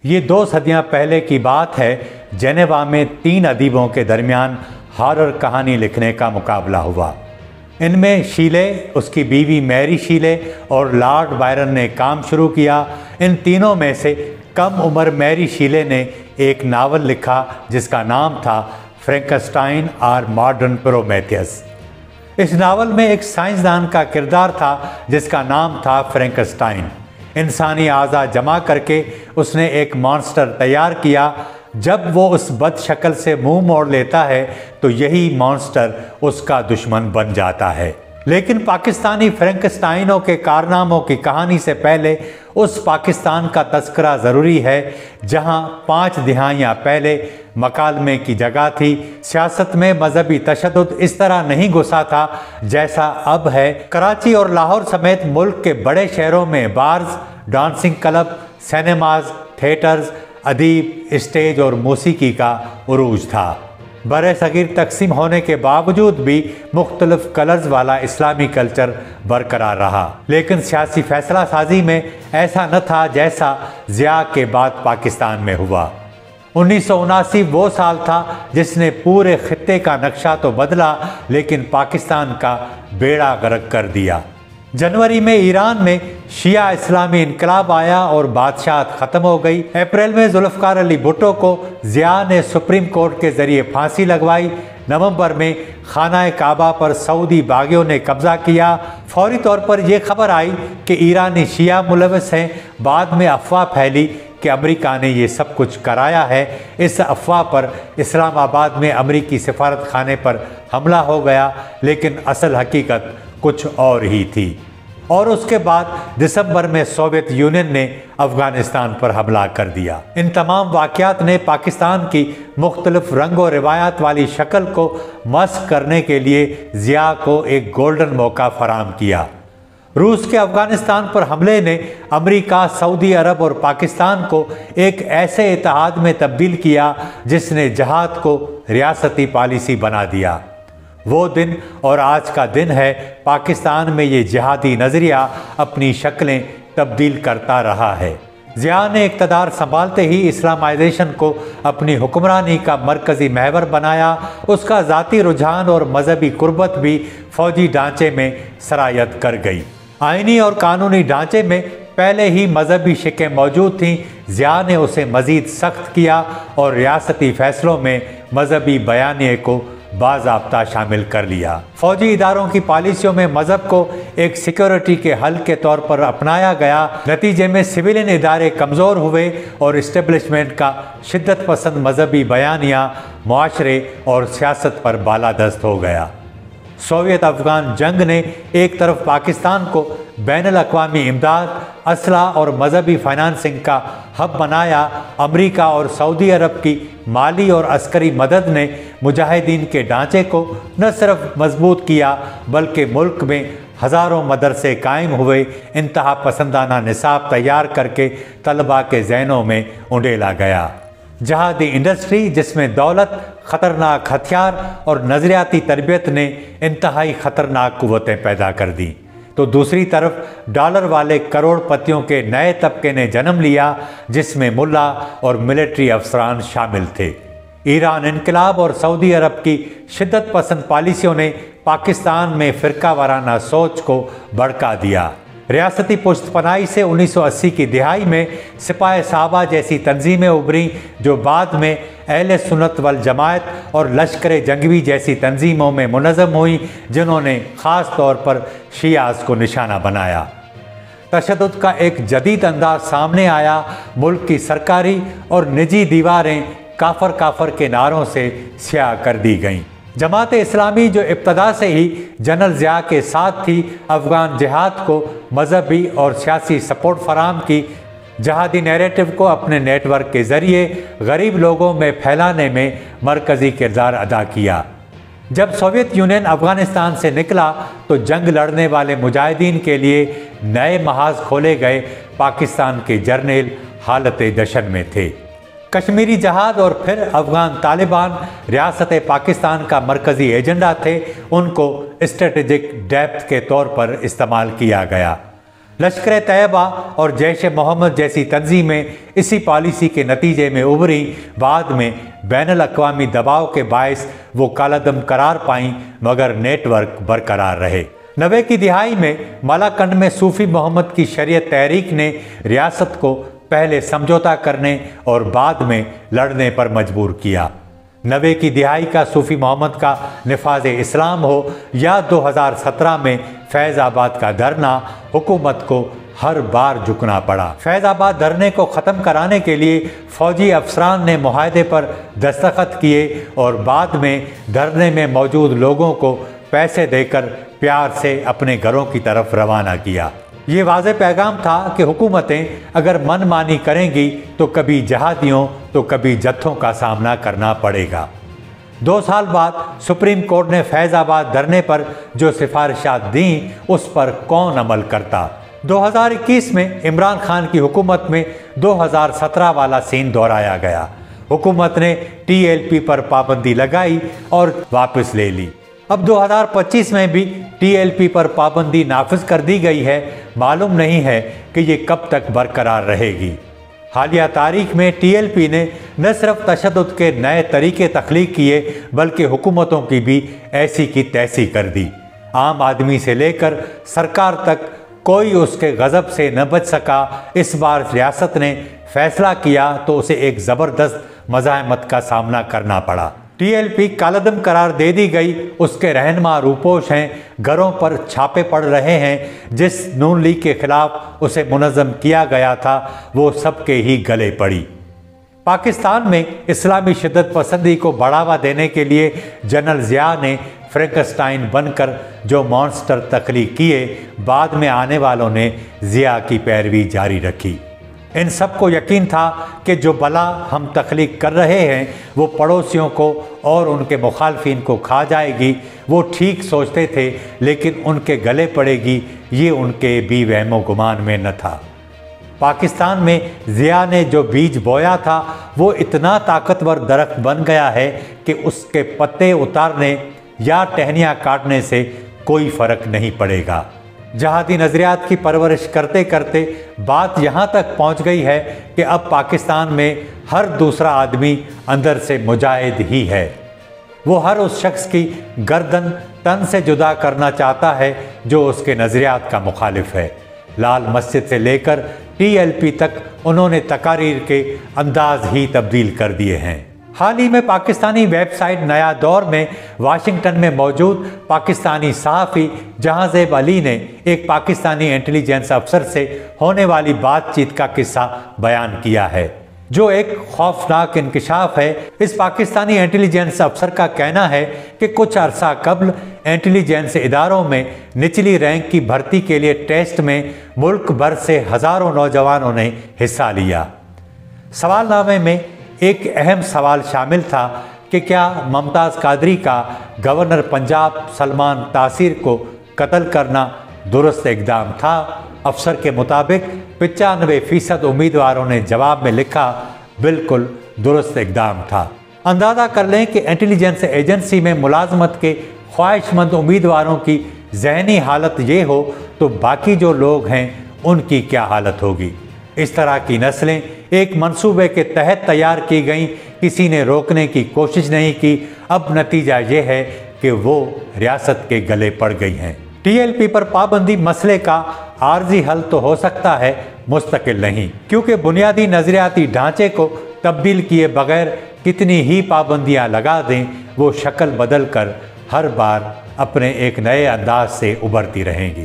ये 2 सदियां पहले की बात है। जेनेवा में 3 अदीबों के दरमियान हॉरर कहानी लिखने का मुकाबला हुआ। इनमें शीले, उसकी बीवी मैरी शीले और लॉर्ड बायरन ने काम शुरू किया। इन तीनों में से कम उम्र मैरी शीले ने एक नावल लिखा जिसका नाम था फ्रैंकेनस्टाइन और मॉडर्न प्रोमेथियस। इस नावल में एक साइंसदान का किरदार था जिसका नाम था फ्रैंकेनस्टाइन। इंसानी आज़ा जमा करके उसने एक मॉन्स्टर तैयार किया। जब वो उस बदशक्ल से मुंह मोड़ लेता है तो यही मॉन्स्टर उसका दुश्मन बन जाता है। लेकिन पाकिस्तानी फ्रैंकेनस्टाइनों के कारनामों की कहानी से पहले उस पाकिस्तान का तस्करा ज़रूरी है जहां 5 दिहाइयाँ पहले मकालमे की जगह थी। सियासत में मजहबी तशद्दुद इस तरह नहीं घुसा था जैसा अब है। कराची और लाहौर समेत मुल्क के बड़े शहरों में bars, dancing club, cinemas, theatres, अदीब, स्टेज और मौसीकी का उरूज था। बरे सगीर तकसीम होने के बावजूद भी मुख्तलिफ कलर्स वाला इस्लामी कल्चर बरकरार रहा। लेकिन सियासी फैसला साजी में ऐसा न था जैसा ज़िया के बाद पाकिस्तान में हुआ। 1979 वो साल था जिसने पूरे खित्ते का नक्शा तो बदला लेकिन पाकिस्तान का बेड़ा गर्क कर दिया। जनवरी में ईरान में शिया इस्लामी इनकलाब आया और बादशाहत ख़त्म हो गई। अप्रैल में जुल्फ़िकार अली भुट्टो को ज़िया ने सुप्रीम कोर्ट के ज़रिए फांसी लगवाई। नवंबर में खाना काबा पर सऊदी बागियों ने कब्ज़ा किया। फौरी तौर पर यह खबर आई कि ईरानी शिया मुलविस हैं। बाद में अफवाह फैली कि अमेरिका ने ये सब कुछ कराया है। इस अफवाह पर इस्लामाबाद में अमेरिकी सफारत खाने पर हमला हो गया, लेकिन असल हकीकत कुछ और ही थी। और उसके बाद दिसंबर में सोवियत यूनियन ने अफगानिस्तान पर हमला कर दिया। इन तमाम वाक़यात ने पाकिस्तान की मुख्तलिफ रंग और रिवायात वाली शक्ल को मस्क करने के लिए ज़िया को एक गोल्डन मौका फराहम किया। रूस के अफगानिस्तान पर हमले ने अमेरिका, सऊदी अरब और पाकिस्तान को एक ऐसे इत्तेहाद में तब्दील किया जिसने जहाद को रियासती पॉलिसी बना दिया। वो दिन और आज का दिन है। पाकिस्तान में ये जिहादी नज़रिया अपनी शक्लें तब्दील करता रहा है। ज़िया ने इक़्तिदार संभालते ही इस्लामाइजेशन को अपनी हुक्मरानी का मरकज़ी महवर बनाया। उसका ज़ाती रुझान और मजहबी कुर्बत भी फ़ौजी ढांचे में सरायत कर गई। आइनी और कानूनी ढांचे में पहले ही मजहबी शिकें मौजूद थीं। ज़िया ने उसे मज़ीद सख्त किया और रियासती फ़ैसलों में मजहबी बयानिए को बाज़ाब्ता शामिल कर लिया। फौजी इदारों की पॉलिसियों में मजहब को एक सिक्योरिटी के हल के तौर पर अपनाया गया। नतीजे में सिविलियन इदारे कमज़ोर हुए और इस्टेब्लिशमेंट का शिद्दत पसंद मजहबी बयानिया मुआशरे और सियासत पर बालादस्त हो गया। सोवियत अफगान जंग ने एक तरफ पाकिस्तान को बैनुल अक़वामी इमदाद, असला और मजहबी फाइनेंसिंग का हब बनाया। अमेरिका और सऊदी अरब की माली और अस्करी मदद ने मुजाहिदीन के ढांचे को न सिर्फ मजबूत किया बल्कि मुल्क में हज़ारों मदरसे कायम हुए। इंतहा पसंदाना निसाब तैयार करके तलबा के जहनों में उंडेला गया। जहादी इंडस्ट्री जिसमें दौलत, ख़तरनाक हथियार और नज़रियाती तरबियत ने इंतहाई ख़तरनाक क़ुव्वतें पैदा कर दी, तो दूसरी तरफ डॉलर वाले करोड़पतियों के नए तबके ने जन्म लिया जिसमें मुल्ला और मिलिट्री अफसरान शामिल थे। ईरान इनकलाब और सऊदी अरब की शिद्दत पसंद पॉलिसियों ने पाकिस्तान में फ़िरका वाराना सोच को भड़का दिया। रियासती पुश्तपनाही से 1980 की दिहाई में सिपाही साहबा जैसी तंजीमें उभरी जो बाद में अहले सुन्नत वल जमात और लश्कर जंगवी जैसी तंजीमों में मुनज़्ज़म हुई, जिन्होंने ख़ास तौर पर शियाज़ को निशाना बनाया। तशद्दुद का एक जदीद अंदाज सामने आया। मुल्क की सरकारी और निजी दीवारें काफर काफर के नारों से स्याह कर दी गईं। जमात इस्लामी जो इब्तदा से ही जनरल ज़िया के साथ थी, अफ़गान जिहाद को मजहबी और सियासी सपोर्ट फराहम की। जहादी नैरेटिव को अपने नेटवर्क के ज़रिए गरीब लोगों में फैलाने में मरकज़ी किरदार अदा किया। जब सोवियत यूनियन अफ़गानिस्तान से निकला तो जंग लड़ने वाले मुजाहिदीन के लिए नए महाज खोले गए। पाकिस्तान के जर्नल हालत दशन में थे। कश्मीरी जहाद और फिर अफ़गान तालिबान रियासत पाकिस्तान का मरकज़ी एजेंडा थे। उनको स्ट्रेटेजिक डेप्थ के तौर पर इस्तेमाल किया गया। लश्कर तैयबा और जैश मोहम्मद जैसी तंजीमें इसी पॉलिसी के नतीजे में उभरी। बाद में बैनुल अक़वामी दबाव के बायस वो कालादम करार पाईं, मगर नेटवर्क बरकरार रहे। 90 की दिहाई में मलाकंड में सूफी मोहम्मद की शरीयत तहरीक ने रियासत को पहले समझौता करने और बाद में लड़ने पर मजबूर किया। 90 की दिहाई का सूफी मोहम्मद का निफाज इस्लाम हो या 2017 में फैज़ाबाद का धरना, हुकूमत को हर बार झुकना पड़ा। फैज़ाबाद धरने को ख़त्म कराने के लिए फ़ौजी अफसरान ने मुआहदे पर दस्तखत किए और बाद में धरने में मौजूद लोगों को पैसे देकर प्यार से अपने घरों की तरफ रवाना किया। ये वाज़े पैगाम था कि हुकूमतें अगर मनमानी करेंगी तो कभी जहादियों तो कभी जत्थों का सामना करना पड़ेगा। 2 साल बाद सुप्रीम कोर्ट ने फैज़ाबाद धरने पर जो सिफारिशात दी उस पर कौन अमल करता। 2021 में इमरान खान की हुकूमत में 2017 वाला सीन दोहराया गया। हुकूमत ने TLP पर पाबंदी लगाई और वापस ले ली। अब 2025 में भी TLP पर पाबंदी नाफिज कर दी गई है। मालूम नहीं है कि ये कब तक बरकरार रहेगी। हालिया तारीख में TLP ने न सिर्फ तशद्दुद के नए तरीके तख्लीक किए बल्कि हुकूमतों की भी ऐसी की तैसी कर दी। आम आदमी से लेकर सरकार तक कोई उसके गज़ब से न बच सका। इस बार रियासत ने फैसला किया तो उसे एक ज़बरदस्त मज़ाहमत का सामना करना पड़ा। TLP कालादम करार दे दी गई। उसके रहनुमा रूपोश हैं, घरों पर छापे पड़ रहे हैं। जिस नून लीग के खिलाफ उसे मुनज़्ज़म किया गया था वो सबके ही गले पड़ी। पाकिस्तान में इस्लामी शिद्दत पसंदी को बढ़ावा देने के लिए जनरल ज़िया ने फ्रैंकस्टाइन बनकर जो मॉन्स्टर तख्लीक किए, बाद में आने वालों ने ज़िया की पैरवी जारी रखी। इन सबको यकीन था कि जो बला हम तख्लीक कर रहे हैं वो पड़ोसियों को और उनके मुखालफिन को खा जाएगी। वो ठीक सोचते थे लेकिन उनके गले पड़ेगी, ये उनके भी वहमो गुमान में न था। पाकिस्तान में ज़िया ने जो बीज बोया था वो इतना ताकतवर दरख्त बन गया है कि उसके पत्ते उतारने या टहनियाँ काटने से कोई फ़र्क नहीं पड़ेगा। जहादी नज़रियात की परवरिश करते करते बात यहाँ तक पहुँच गई है कि अब पाकिस्तान में हर दूसरा आदमी अंदर से मुजाहिद ही है। वो हर उस शख्स की गर्दन तन से जुदा करना चाहता है जो उसके नज़रियात का मुखालिफ है। लाल मस्जिद से लेकर TLP तक उन्होंने तकारीर के अंदाज ही तब्दील कर दिए हैं। हाल ही में पाकिस्तानी वेबसाइट नया दौर में वाशिंगटन में मौजूद पाकिस्तानी सहाफ़ी जहांज़ेब अली ने एक पाकिस्तानी इंटेलिजेंस अफसर से होने वाली बातचीत का किस्सा बयान किया है, जो एक खौफनाक इंकशाफ है। इस पाकिस्तानी इंटेलिजेंस अफसर का कहना है कि कुछ अरसा कबल इंटेलिजेंस इदारों में निचली रैंक की भर्ती के लिए टेस्ट में मुल्क भर से हज़ारों नौजवानों ने हिस्सा लिया। सवालनामे में एक अहम सवाल शामिल था कि क्या मुमताज़ कादरी का गवर्नर पंजाब सलमान तासीर को कत्ल करना दुरुस्त इक़दाम था। अफसर के मुताबिक 95% उम्मीदवारों ने जवाब में लिखा बिल्कुल दुरुस्त इक़दाम था। अंदाज़ा कर लें कि इंटेलिजेंस एजेंसी में मुलाजमत के ख्वाहिशमंद उम्मीदवारों की जहनी हालत ये हो तो बाकी जो लोग हैं उनकी क्या हालत होगी। इस तरह की नस्लें एक मंसूबे के तहत तैयार की गईं, किसी ने रोकने की कोशिश नहीं की। अब नतीजा ये है कि वो रियासत के गले पड़ गई हैं। TLP पर पाबंदी मसले का आर्जी हल तो हो सकता है, मुस्तकिल नहीं, क्योंकि बुनियादी नज़रियाती ढांचे को तब्दील किए बगैर कितनी ही पाबंदियां लगा दें वो शक्ल बदल कर हर बार अपने एक नए अंदाज से उभरती रहेंगी।